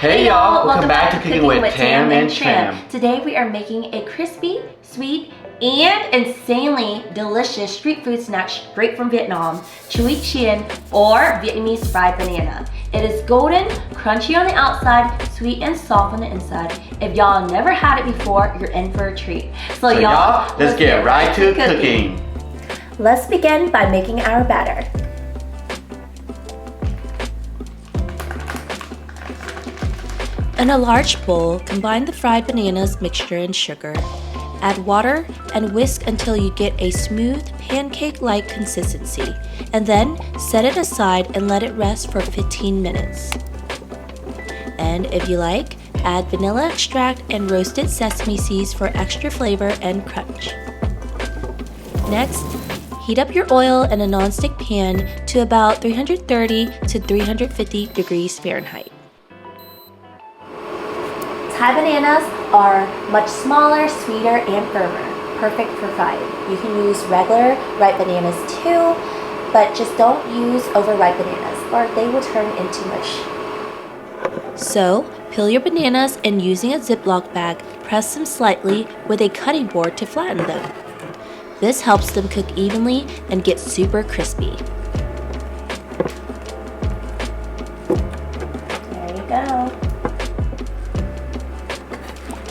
Hey y'all, welcome back to Cooking with Tam and Tram. Today we are making a crispy, sweet, and insanely delicious street food snack straight from Vietnam, Chuối Chiên or Vietnamese Fried Banana. It is golden, crunchy on the outside, sweet and soft on the inside. If y'all never had it before, you're in for a treat. So y'all, let's get right to cooking. Let's begin by making our batter. In a large bowl, combine the fried bananas mixture and sugar. Add water and whisk until you get a smooth, pancake-like consistency, and then set it aside and let it rest for 15 minutes. And if you like, add vanilla extract and roasted sesame seeds for extra flavor and crunch. Next, heat up your oil in a nonstick pan to about 330 to 350 degrees Fahrenheit. Thai bananas are much smaller, sweeter, and firmer, perfect for frying. You can use regular ripe bananas too, but just don't use overripe bananas or they will turn into mush. So, peel your bananas and using a Ziploc bag, press them slightly with a cutting board to flatten them. This helps them cook evenly and get super crispy. There you go.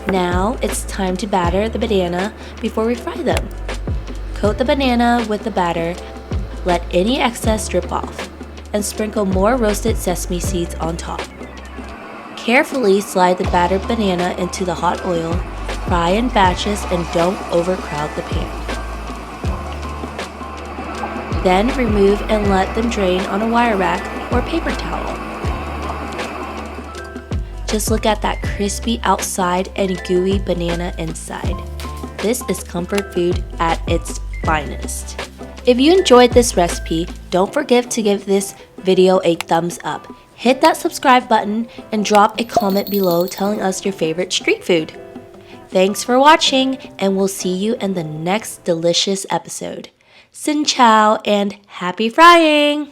Now it's time to batter the banana before we fry them. Coat the banana with the batter, let any excess drip off, and sprinkle more roasted sesame seeds on top. Carefully slide the battered banana into the hot oil, fry in batches and don't overcrowd the pan. Then remove and let them drain on a wire rack or paper towel. Just look at that crispy outside and gooey banana inside. This is comfort food at its finest. If you enjoyed this recipe, don't forget to give this video a thumbs up. Hit that subscribe button and drop a comment below telling us your favorite street food. Thanks for watching, and we'll see you in the next delicious episode. Xin chào and happy frying!